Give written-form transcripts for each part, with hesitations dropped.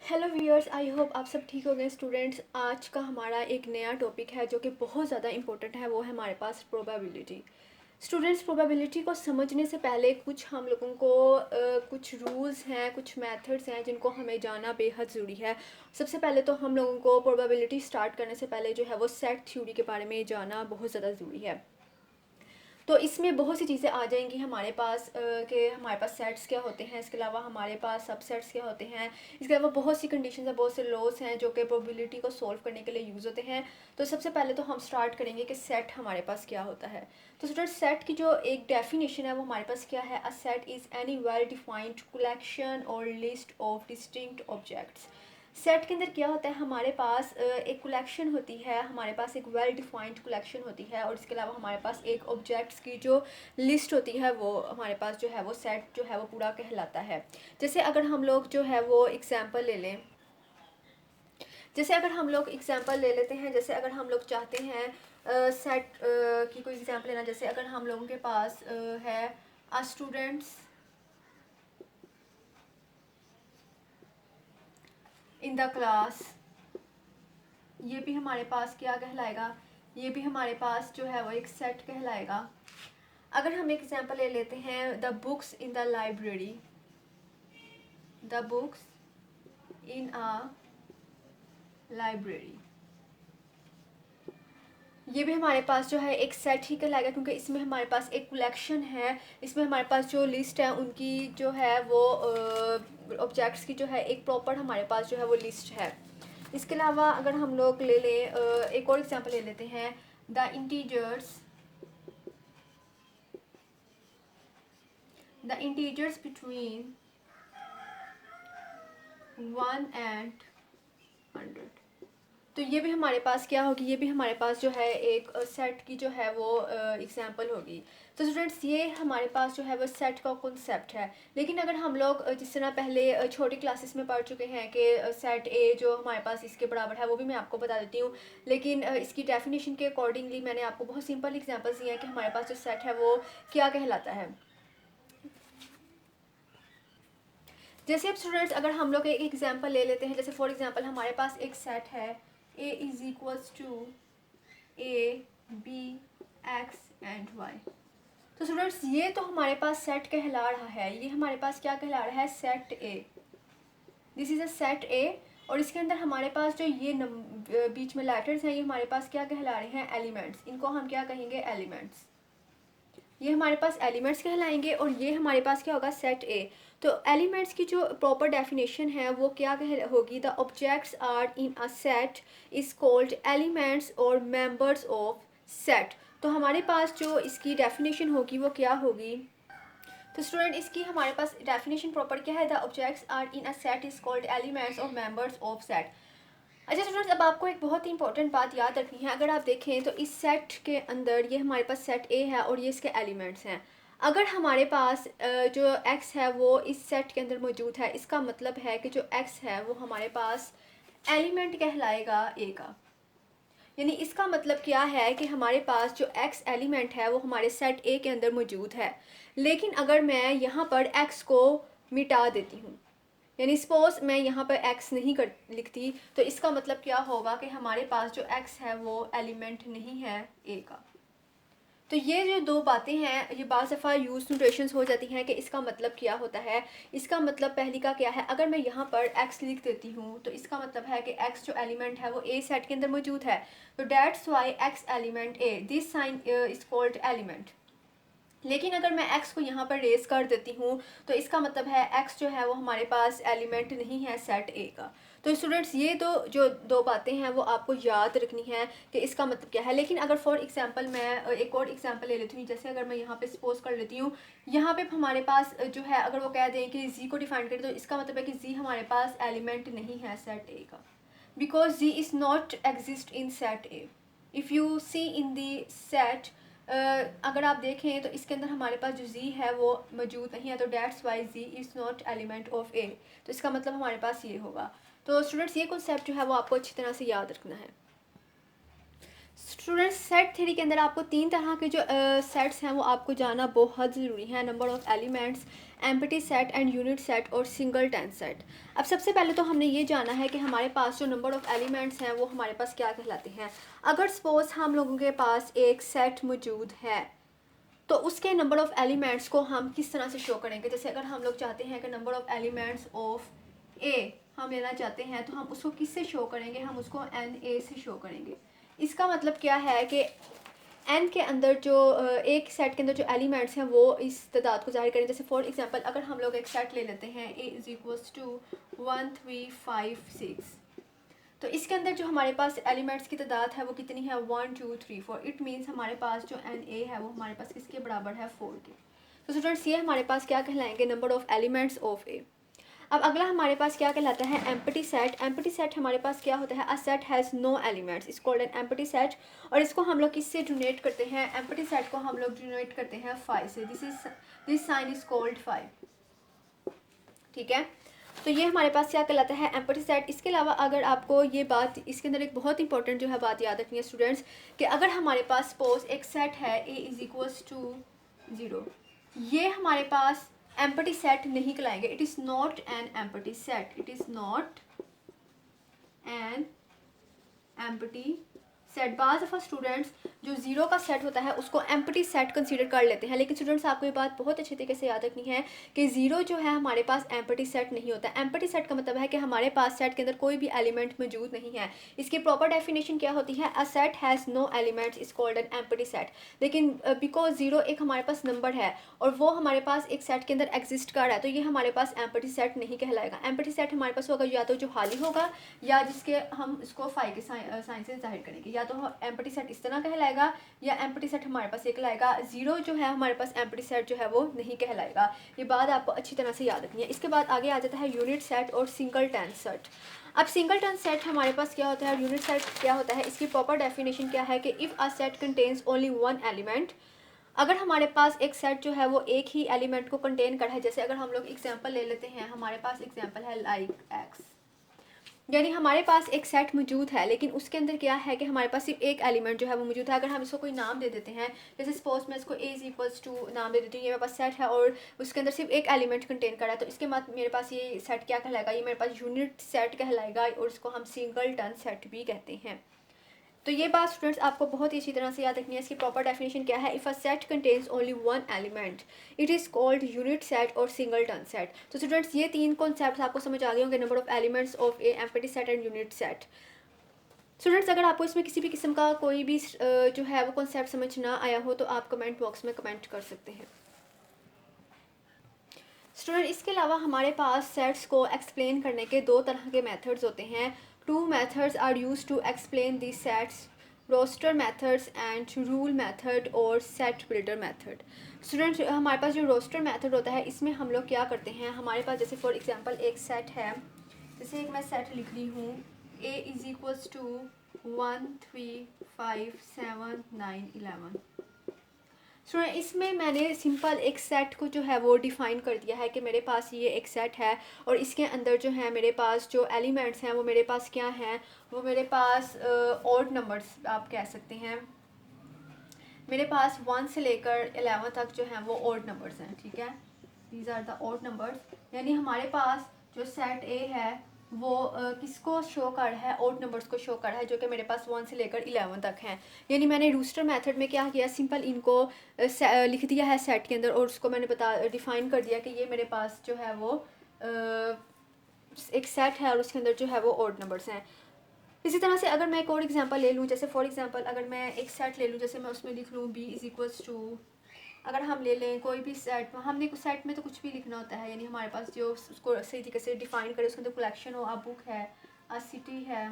Hello viewers, I hope आप सब ठीक हो गए स्टूडेंट्स। आज का हमारा एक नया टॉपिक है जो कि बहुत ज़्यादा इंपॉर्टेंट है। वो है हमारे पास प्रोबेबिलिटी। स्टूडेंट्स, प्रोबेबिलिटी को समझने से पहले कुछ हम लोगों को कुछ रूल्स हैं, कुछ मेथड्स हैं जिनको हमें जानना बेहद ज़रूरी है। सबसे पहले तो हम लोगों को प्रोबेबिलिटी स्टार्ट करने से पहले जो है वो सेट थ्योरी के बारे में जानना बहुत ज़्यादा ज़रूरी है। तो इसमें बहुत सी चीज़ें आ जाएंगी हमारे पास कि हमारे पास सेट्स क्या होते हैं, इसके अलावा हमारे पास सबसेट्स क्या होते हैं, इसके अलावा बहुत सी कंडीशंस हैं, बहुत से लॉस हैं जो कि प्रोबेबिलिटी को सॉल्व करने के लिए यूज़ होते हैं। तो सबसे पहले तो हम स्टार्ट करेंगे कि सेट हमारे पास क्या होता है। तो स्टूडेंट, सेट की जो एक डेफिनेशन है वो हमारे पास क्या है। A set is any well defined collection और list of distinct objects. Set के अंदर क्या होता है, हमारे पास एक कलेक्शन होती है, हमारे पास एक वेल डिफाइंड कलेक्शन होती है, और इसके अलावा हमारे पास एक ऑब्जेक्ट्स की जो लिस्ट होती है वो हमारे पास जो है वो सेट जो है वो पूरा कहलाता है। जैसे अगर हम लोग जो है वो एग्जांपल ले लें, जैसे अगर हम लोग एग्जांपल ले लेते हैं, जैसे अगर हम लोग चाहते हैं सेट की कोई एग्जांपल लेना, जैसे अगर हम लोगों के पास है आ स्टूडेंट्स इन द क्लास, ये भी हमारे पास क्या कहलाएगा, ये भी हमारे पास जो है वो एक सेट कहलाएगा। अगर हम एग्जांपल ले लेते हैं the books in the library, the books in a library, ये भी हमारे पास जो है एक सेट ही कहलाएगा, क्योंकि इसमें हमारे पास एक कलेक्शन है, इसमें हमारे पास जो लिस्ट है उनकी जो है वो ऑब्जेक्ट्स की जो है एक प्रॉपर हमारे पास जो है वो लिस्ट है। इसके अलावा अगर हम लोग ले लें एक और एग्जांपल ले लेते हैं the integers, the integers between 1 and 100। तो ये भी हमारे पास क्या होगी, ये भी हमारे पास जो है एक सेट की जो है वो एग्जांपल होगी। तो स्टूडेंट्स, ये हमारे पास जो है वो सेट का कॉन्सेप्ट है। लेकिन अगर हम लोग जिस तरह पहले छोटी क्लासेस में पढ़ चुके हैं कि सेट ए जो हमारे पास इसके बराबर है, वो भी मैं आपको बता देती हूँ। लेकिन इसकी डेफिनेशन के अकॉर्डिंगली मैंने आपको बहुत सिंपल एग्जाम्पल्स दिए हैं कि हमारे पास जो सेट है वो क्या कहलाता है। जैसे अब स्टूडेंट्स, अगर हम लोग एक एग्जांपल ले लेते हैं, जैसे फॉर एग्जांपल हमारे पास एक सेट है A is equals to A B X and Y. तो स्टूडेंट्स, ये तो हमारे पास सेट कहला रहा है, ये हमारे पास क्या कहला रहा है, set A. This is a set ए, और इसके अंदर हमारे पास जो ये बीच में लेटर्स हैं, ये हमारे पास क्या कहला रहे हैं, एलिमेंट्स। इनको हम क्या कहेंगे, एलिमेंट्स। ये हमारे पास एलिमेंट्स कहलाएंगे, और ये हमारे पास क्या होगा, सेट ए। तो एलिमेंट्स की जो प्रॉपर डेफिनेशन है वो क्या कह होगी, the objects are in a set is called elements और मेंबर्स ऑफ सेट। तो हमारे पास जो इसकी डेफिनेशन होगी वो क्या होगी। तो स्टूडेंट, इसकी हमारे पास डेफिनेशन प्रॉपर क्या है, the objects are in a set is called elements और मेंबर्स ऑफ सेट। अच्छा स्टूडेंट्स, अब आपको एक बहुत ही इंपॉर्टेंट बात याद रखनी है। अगर आप देखें तो इस सेट के अंदर ये हमारे पास सेट ए है और ये इसके एलिमेंट्स हैं। अगर हमारे पास जो x है वो इस सेट के अंदर मौजूद है, इसका मतलब है कि जो x है वो हमारे पास एलिमेंट कहलाएगा ए का। यानी इसका मतलब क्या है कि हमारे पास जो x एलिमेंट है वो हमारे सेट ए के अंदर मौजूद है। लेकिन अगर मैं यहाँ पर x को मिटा देती हूँ, यानी सपोज मैं यहाँ पर x नहीं कर लिखती, तो इसका मतलब क्या होगा कि हमारे पास जो x है वो एलिमेंट नहीं है a का। तो ये जो दो बातें हैं ये बाज़ दफ़ा यूज़ नोटेशंस हो जाती हैं कि इसका मतलब क्या होता है। इसका मतलब पहली का क्या है, अगर मैं यहाँ पर x लिख देती हूँ तो इसका मतलब है कि x जो एलिमेंट है वो a सेट के अंदर मौजूद है। तो that's why x element a, this sign is called element. लेकिन अगर मैं x को यहाँ पर रेस कर देती हूँ तो इसका मतलब है x जो है वो हमारे पास एलिमेंट नहीं है सेट a का। तो स्टूडेंट्स, ये जो दो बातें हैं वो आपको याद रखनी है कि इसका मतलब क्या है। लेकिन अगर फॉर एग्जांपल मैं एक और एग्जांपल ले लेती हूँ, जैसे अगर मैं यहाँ पे सपोज कर लेती हूँ, यहाँ पे हमारे पास जो है अगर वो कह दें कि z को डिफाइन करें, तो इसका मतलब है कि z हमारे पास एलिमेंट नहीं है सेट a का, because z is not exist in set a। If you see in the set, अगर आप देखें तो इसके अंदर हमारे पास जो z है वो मौजूद नहीं है, तो that's Y z is not element of a। तो इसका मतलब हमारे पास ये होगा। तो स्टूडेंट्स, ये कॉन्सेप्ट जो है वो आपको अच्छी तरह से याद रखना है। स्टूडेंट्स सेट थ्योरी के अंदर आपको तीन तरह के जो सेट्स हैं वो आपको जाना बहुत ज़रूरी है, number of elements, empty set and unit set और सिंगल टेंस सेट। अब सबसे पहले तो हमने ये जाना है कि हमारे पास जो नंबर ऑफ़ एलिमेंट्स हैं वो हमारे पास क्या कहलाते हैं। अगर सपोज़ हम लोगों के पास एक सेट मौजूद है तो उसके नंबर ऑफ़ एलिमेंट्स को हम किस तरह से शो करेंगे। जैसे अगर हम लोग चाहते हैं कि नंबर ऑफ़ एलिमेंट्स ऑफ ए हम लेना चाहते हैं तो हम उसको किससे शो करेंगे, हम उसको एन ए से शो करेंगे। इसका मतलब क्या है कि एन के अंदर जो एक सेट के अंदर जो एलिमेंट्स हैं वो इस तादाद को जाहिर करें। जैसे फॉर एग्जांपल अगर हम लोग एक सेट ले लेते हैं ए इज़ इक्वल्स टू 1 3 5 6, तो इसके अंदर जो हमारे पास एलिमेंट्स की तादाद है वो कितनी है 1 2 3 4। इट मीन्स हमारे पास जो एन ए है वो हमारे पास किसके बराबर है 4 के। तो स्टूडेंट्स ये हमारे पास क्या कहलाएंगे नंबर ऑफ़ एलिमेंट्स ऑफ ए। अब अगला हमारे पास क्या कहलाता है एम्प्टी सेट। एम्प्टी सेट हमारे पास क्या होता है, a set has no elements is called an empty set. और इसको हम लोग किससे डिनोट करते हैं, एम्प्टी सेट को हम लोग डिनोट करते हैं 5 से। This sign is called 5। ठीक है, तो ये हमारे पास क्या कहलाता है एम्प्टी सेट। इसके अलावा अगर आपको ये बात इसके अंदर एक बहुत इंपॉर्टेंट जो है बात याद रखनी है स्टूडेंट्स, कि अगर हमारे पास सपोज एक सेट है ए इज़ इक्वल्स टू 0, ये हमारे पास एम्प्टी सेट नहीं कहलाएंगे। It is not an empty set, it is not an empty set. बाज़ दफ़ा स्टूडेंट्स जो ज़ीरो का सेट होता है उसको एम्प्टी सेट कंसीडर कर लेते हैं, लेकिन स्टूडेंट्स आपको ये बात बहुत अच्छे तरीके से याद रखनी है कि ज़ीरो जो है हमारे पास एम्प्टी सेट नहीं होता। एम्प्टी सेट का मतलब है कि हमारे पास सेट के अंदर कोई भी एलिमेंट मौजूद नहीं है। इसकी प्रॉपर डेफिनेशन क्या होती है, a set has no elements is called an empty set. लेकिन बिकॉज ज़ीरो एक हमारे पास नंबर है और वो हमारे पास एक सेट के अंदर एग्जिस्ट कर रहा है, तो ये हमारे पास एम्प्टी सेट नहीं कहलाएगा। एम्प्टी सेट हमारे पास होगा या तो जो खाली होगा या जिसके हम इसको फाई के साइन से जाहिर करेंगे, या तो एम्प्टी सेट इस तरह कहलाएगा या एम्प्टी सेट हमारे पास ये कहलाएगा। ज़ीरो जो है हमारे पास एम्प्टी सेट जो है वो नहीं कहलाएगा। ये बात आपको अच्छी तरह से याद रखनी है। इसके बाद आगे आ जाता है यूनिट सेट और सिंगल टेंस सेट। अब सिंगल टेंस सेट हमारे पास क्या होता है, यूनिट सेट क्या होता है, इसकी प्रॉपर डेफिनेशन क्या है कि if a set contains only one element. अगर हमारे पास एक सेट जो है वो एक ही एलिमेंट को कंटेन कर है, जैसे अगर हम लोग एग्जांपल ले लेते हैं, हमारे पास एग्जांपल है लाइक एक्स, यानी हमारे पास एक सेट मौजूद है लेकिन उसके अंदर क्या है कि हमारे पास सिर्फ एक एलिमेंट जो है वो मौजूद है। अगर हम इसको कोई नाम दे देते हैं, जैसे सपोज मैं इसको ए इज इक्वल्स टू नाम दे देती हूँ, ये मेरे पास सेट है और उसके अंदर सिर्फ एक एलिमेंट कंटेन कर रहा है, तो इसके बाद मेरे पास ये सेट क्या कहलाएगा, ये मेरे पास यूनिट सेट कहलाएगा और इसको हम सिंगल टन सेट भी कहते हैं। तो ये बात स्टूडेंट्स आपको बहुत ही अच्छी तरह से याद रखनी है। इसकी प्रॉपर डेफिनेशन क्या है, if a set contains only one element it is called unit set और सिंगल टन सेट। तो स्टूडेंट्स ये तीन कॉन्सेप्ट्स आपको समझ आ गए होंगे, number of elements of A, empty set and unit set. Students अगर आपको इसमें किसी भी किस्म का कोई भी जो है वो कॉन्सेप्ट समझ ना आया हो तो आप कमेंट बॉक्स में कमेंट कर सकते हैं। स्टूडेंट इसके अलावा हमारे पास सेट्स को एक्सप्लेन करने के दो तरह के मेथड्स होते हैं। Two methods are use to explain this sets, roster methods and rule method और सेट बिल्डर मेथड। स्टूडेंट हमारे पास जो रोस्टर मेथड होता है इसमें हम लोग क्या करते हैं, हमारे पास जैसे फॉर एग्जांपल एक सेट है, जैसे एक मैं सेट लिख रही हूँ a is equals to 1 3 5 7 9 11। Student इसमें मैंने सिंपल एक सेट को जो है वो डिफ़ाइन कर दिया है कि मेरे पास ये एक सेट है और इसके अंदर जो है मेरे पास जो एलिमेंट्स हैं वो मेरे पास क्या हैं, वो मेरे पास ऑड नंबर्स आप कह सकते हैं। मेरे पास 1 से लेकर 11 तक जो हैं वो ऑड नंबर्स हैं। ठीक है, these are the odd numbers, यानी हमारे पास जो सेट ए है वो किसको शो कर रहा है, ऑड नंबर्स को शो कर रहा है, जो कि मेरे पास 1 से लेकर 11 तक हैं। यानी मैंने रूस्टर मेथड में क्या किया, सिंपल इनको लिख दिया है सेट के अंदर और उसको मैंने डिफ़ाइन कर दिया कि ये मेरे पास जो है वो एक सेट है और उसके अंदर जो है वो ऑड नंबर्स हैं। इसी तरह से अगर मैं एक और एग्जांपल ले लूँ, जैसे फॉर एग्जांपल अगर मैं एक सेट ले लूँ, जैसे मैं उसमें लिख लूँ बी इज़ इक्वल्स टू, अगर हम ले लें कोई भी सेट, हमने कुछ सेट में तो कुछ भी लिखना होता है, यानी हमारे पास जो उसको सही तरीके से डिफ़ाइन करे, उसके अंदर कलेक्शन हो, आ बुक है, आ सिटी है,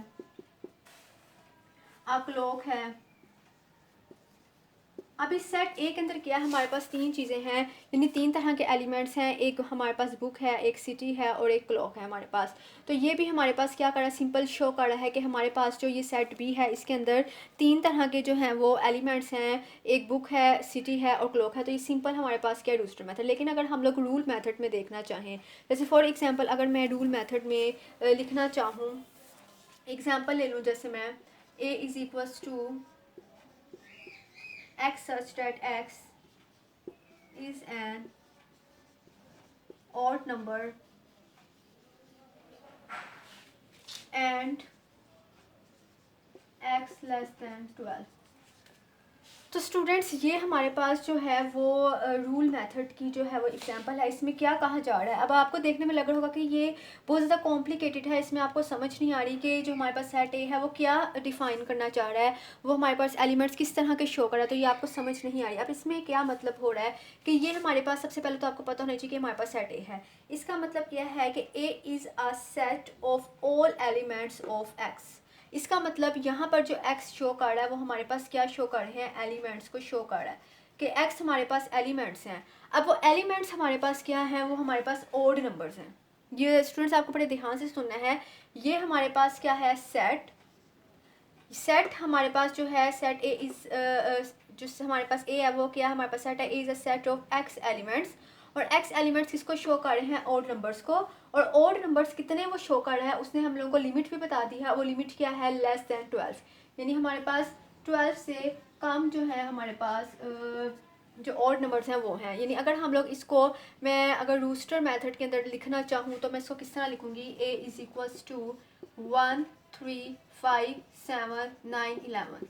आ क्लॉक है। अब इस सेट ए के अंदर क्या है, हमारे पास तीन चीज़ें हैं, यानी तीन तरह के एलिमेंट्स हैं, एक हमारे पास बुक है, एक सिटी है और एक क्लॉक है हमारे पास। तो ये भी हमारे पास क्या कर रहा है, सिंपल शो कर रहा है कि हमारे पास जो ये सेट बी है इसके अंदर तीन तरह के जो हैं वो एलिमेंट्स हैं, एक बुक है, सिटी है और क्लॉक है। तो ये सिंपल हमारे पास क्या है, रूस्टर मेथड। लेकिन अगर हम लोग रूल मेथड में देखना चाहें, जैसे फॉर एग्जाम्पल अगर मैं रूल मेथड में लिखना चाहूँ, एग्ज़ाम्पल ले लूँ, जैसे मैं a is equals to x such that x is an odd number and x less than 12। तो स्टूडेंट्स ये हमारे पास जो है वो रूल मेथड की जो है वो एग्जांपल है। इसमें क्या कहा जा रहा है, अब आपको देखने में लग रहा होगा कि ये बहुत ज़्यादा कॉम्प्लिकेटेड है, इसमें आपको समझ नहीं आ रही कि जो हमारे पास सेट ए है वो क्या डिफ़ाइन करना चाह रहा है, वो हमारे पास एलिमेंट्स किस तरह के शो कर रहा है, तो ये आपको समझ नहीं आ रही। अब इसमें क्या मतलब हो रहा है कि ये हमारे पास सबसे पहले तो आपको पता होना चाहिए कि हमारे पास सेट ए है। इसका मतलब क्या है कि A is a set of all elements of x. इसका मतलब यहाँ पर जो x शो कर रहा है वो हमारे पास क्या शो कर रहे हैं, एलिमेंट्स को शो कर रहा है कि x हमारे पास एलिमेंट्स हैं। अब वो एलिमेंट्स हमारे पास क्या हैं, वो हमारे पास ओड नंबर्स हैं। ये स्टूडेंट्स आपको बड़े ध्यान से सुनना है। ये हमारे पास क्या है, सेट हमारे पास जो है सेट ए इज़ जो हमारे पास ए है वो क्या हमारे पास सेट है, A is a set of x elements. और x एलिमेंट्स किसको शो कर रहे हैं, ओड नंबर्स को। और ओड नंबर्स कितने वो शो कर रहा है उसने हम लोगों को लिमिट भी बता दी है, वो लिमिट क्या है, लेस देन 12। यानी हमारे पास 12 से कम जो है हमारे पास जो ऑड नंबर्स हैं वो हैं। यानी अगर हम लोग इसको मैं अगर रूस्टर मेथड के अंदर लिखना चाहूँ तो मैं इसको किस तरह लिखूँगी, a इज़ इक्वल्स टू 1 3 5 7 9 11।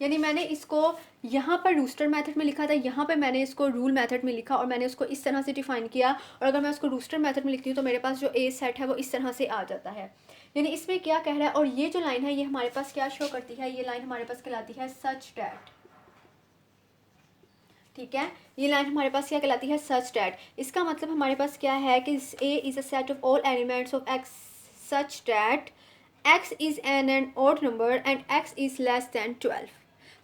यानी मैंने इसको यहाँ पर रूस्टर मेथड में लिखा था, यहाँ पे मैंने इसको रूल मेथड में लिखा और मैंने उसको इस तरह से डिफाइन किया। और अगर मैं उसको रूस्टर मेथड में लिखती हूँ तो मेरे पास जो ए सेट है वो इस तरह से आ जाता है। यानी इसमें क्या कह रहा है, और ये जो लाइन है ये हमारे पास क्या शो करती है, ये लाइन हमारे पास कहलाती है सच डैट। ठीक है, ये लाइन हमारे पास क्या कहलाती है, सच डैट। इसका मतलब हमारे पास क्या है कि A is a set of all elements of x such that x is an odd number and x is less than 12।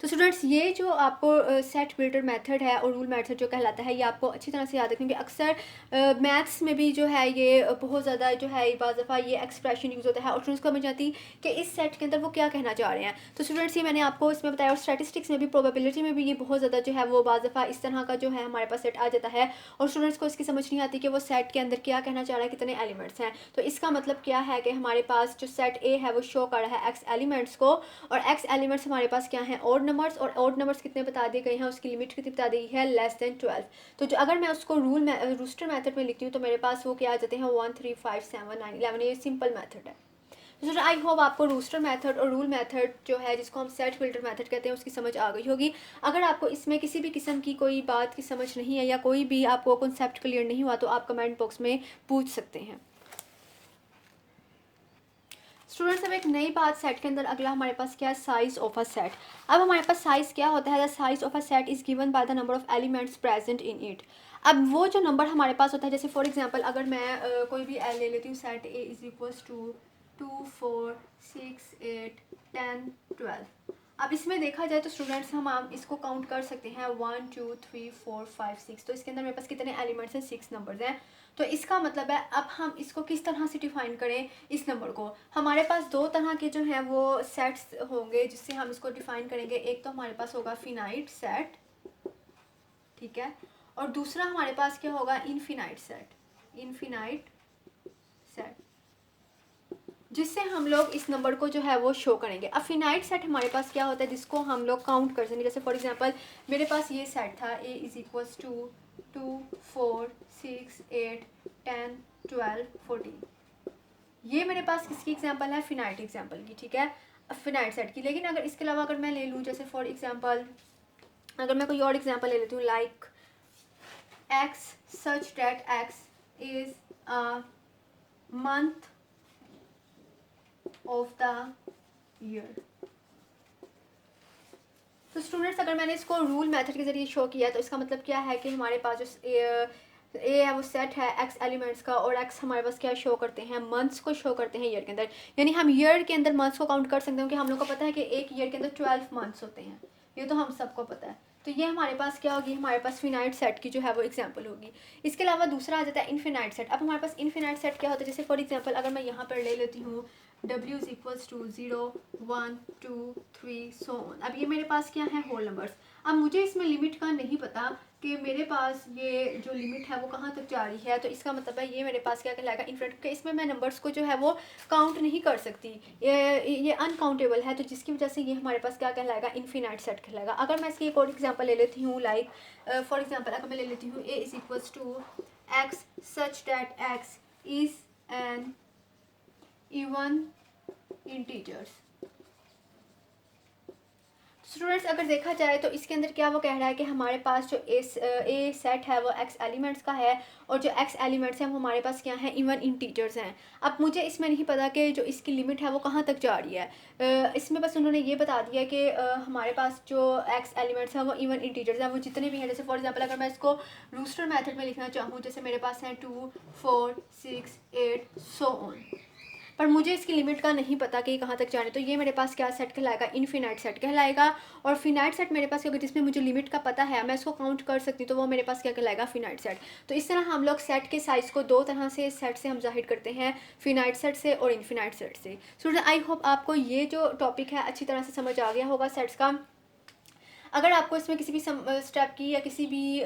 तो स्टूडेंट्स ये जो आपको सेट बिल्डर मेथड है और रूल मेथड जो कहलाता है ये आपको अच्छी तरह से याद रखें, क्योंकि अक्सर मैथ्स में भी जो है ये बहुत ज़्यादा जो है बाज़ दफ़ा ये एक्सप्रेशन यूज़ होता है और स्टूडेंट्स को समझ आती कि इस सेट के अंदर वो क्या कहना चाह रहे हैं। तो स्टूडेंट्स ये मैंने आपको इसमें बताया, और स्टैटिस्टिक्स में भी प्रोबेबिलिटी में भी ये बहुत ज़्यादा जो है वो बाज़ दफ़ा इस तरह का जो है हमारे पास सेट आ जाता है और स्टूडेंट्स को इसकी समझ नहीं आती कि वो सेट के अंदर क्या कहना चाह रहा है, कितने एलिमेंट्स हैं। तो इसका मतलब क्या है कि हमारे पास जो सेट ए है वो शो कर रहा है एक्स एलिमेंट्स को, और एक्स एलिमेंट्स हमारे पास क्या हैं, ऑड नंबर्स। और ऑड नंबर्स कितने बता दिए गए हैं, उसकी लिमिट कितनी बता दी है, लेस देन 12। तो जो अगर मैं उसको रूस्टर मेथड में लिखती हूँ तो मेरे पास वो क्या आ जाते हैं, 1 3 5 7 9 11। ये सिंपल मेथड है। तो आई होप आपको रूस्टर मेथड और रूल मेथड जो है जिसको हम सेट फिल्टर मेथड कहते हैं उसकी समझ आ गई होगी। अगर आपको इसमें किसी भी किस्म की कोई बात की समझ नहीं है या कोई भी आपको कॉन्सेप्ट क्लियर नहीं हुआ तो आप कमेंट बॉक्स में पूछ सकते हैं। स्टूडेंट्स अब एक नई बात सेट के अंदर अगला हमारे पास क्या है, साइज ऑफ अ सेट। अब हमारे पास साइज क्या होता है, the size of a set is given by the number of elements present in it. अब वो जो नंबर हमारे पास होता है, जैसे फॉर एग्जांपल अगर मैं कोई भी एल ले लेती हूँ, set a is equals to 2 4 6 8 10 12। अब इसमें देखा जाए तो स्टूडेंट्स हम इसको काउंट कर सकते हैं 1 2 3 4 5 6। तो इसके अंदर मेरे पास कितने एलिमेंट्स हैं, 6 नंबर्स हैं। तो इसका मतलब है अब हम इसको किस तरह से डिफाइन करें इस नंबर को। हमारे पास दो तरह के जो हैं वो सेट्स होंगे जिससे हम इसको डिफाइन करेंगे। एक तो हमारे पास होगा फिनाइट सेट, ठीक है, और दूसरा हमारे पास क्या होगा, इनफिनाइट सेट। इनफिनाइट सेट जिससे हम लोग इस नंबर को जो है वो शो करेंगे। अब फिनाइट सेट हमारे पास क्या होता है जिसको हम लोग काउंट कर सकेंगे। जैसे फॉर एग्जांपल मेरे पास ये सेट था, ए इज़ इक्वल्स टू 2 4 6 8 10 12 14। ये मेरे पास किसकी एग्जांपल है, फिनाइट एग्जांपल की, ठीक है, फिनाइट सेट की। लेकिन अगर इसके अलावा अगर मैं ले लूँ, जैसे फॉर एग्जांपल अगर मैं कोई और एग्जांपल ले लेती हूँ, like x such that x is a month of the year. तो स्टूडेंट्स अगर मैंने इसको रूल मेथड के ज़रिए शो किया तो इसका मतलब क्या है कि हमारे पास जो ए है वो सेट है एक्स एलिमेंट्स का, और एक्स हमारे पास क्या शो करते हैं, मंथ्स को शो करते हैं ईयर के अंदर। यानी हम ईयर के अंदर मंथ्स को काउंट कर सकते हैं, क्योंकि हम लोग को पता है कि एक ईयर के अंदर 12 मंथ्स होते हैं, ये तो हम सबको पता है। तो ये हमारे पास क्या होगी, हमारे पास फिनाइट सेट की जो है वो एग्जांपल होगी। इसके अलावा दूसरा आ जाता है इनफिनाइट सेट। अब हमारे पास इनफिनाइट सेट क्या होता है, जैसे फॉर एग्जांपल अगर मैं यहाँ पर ले लेती हूँ w is equals to 0 1 2 3 so on. अब ये मेरे पास क्या है, होल नंबर्स। अब मुझे इसमें लिमिट का नहीं पता, कि मेरे पास ये जो लिमिट है वो कहाँ तक जा रही है, तो इसका मतलब है ये मेरे पास क्या कहलाएगा इनफिनिट, क्योंकि इसमें मैं नंबर्स को जो है वो काउंट नहीं कर सकती, ये अनकाउंटेबल है, तो जिसकी वजह से ये हमारे पास क्या कहलाएगा इनफिनाइट सेट कहलाएगा। अगर मैं इसकी एक और एग्जांपल ले लेती हूँ, लाइक फॉर एग्जांपल अगर मैं ले लेती हूँ a is equals to x such that x is an even integers. Students अगर देखा जाए तो इसके अंदर क्या वो कह रहा है कि हमारे पास जो ए सेट है वो एक्स एलिमेंट्स का है, और जो एक्स एलिमेंट्स हैं वो हमारे पास क्या हैं इवन इंटीजर्स हैं। अब मुझे इसमें नहीं पता कि जो इसकी लिमिट है वो कहाँ तक जा रही है, इसमें बस उन्होंने ये बता दिया कि हमारे पास जो एक्स एलिमेंट्स हैं वो इवन इंटीजर्स हैं, वो जितने भी हैं। जैसे फॉर एग्जांपल अगर मैं इसको रूस्टर मेथड में लिखना चाहूँ, जैसे मेरे पास हैं 2 4 6 8 सो ऑन, पर मुझे इसकी लिमिट का नहीं पता कि कहाँ तक जाने, तो ये मेरे पास क्या सेट कहलाएगा इनफिनाइट सेट कहलाएगा। और फिनाइट सेट मेरे पास क्योंकि जिसमें मुझे लिमिट का पता है, मैं इसको काउंट कर सकती हूँ, तो वो मेरे पास क्या कहलाएगा फिनाइट सेट। तो इस तरह हम लोग सेट के साइज़ को दो तरह से सेट से हम जाहिर करते हैं, फिनाइट सेट से और इनफिनाइट सेट से। स्टूडेंट आई होप आपको ये जो टॉपिक है अच्छी तरह से समझ आ गया होगा सेट्स का। अगर आपको इसमें किसी भी स्टेप की या किसी भी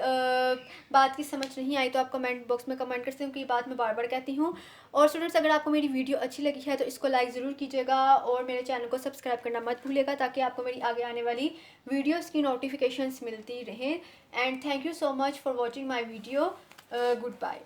बात की समझ नहीं आई तो आप कमेंट बॉक्स में कमेंट कर सकते हैं, क्योंकि ये बात मैं बार बार कहती हूँ। और स्टूडेंट्स अगर आपको मेरी वीडियो अच्छी लगी है तो इसको लाइक ज़रूर कीजिएगा और मेरे चैनल को सब्सक्राइब करना मत भूलिएगा, ताकि आपको मेरी आगे आने वाली वीडियोज़ की नोटिफिकेशंस मिलती रहें। And thank you so much for watching my video. Good bye.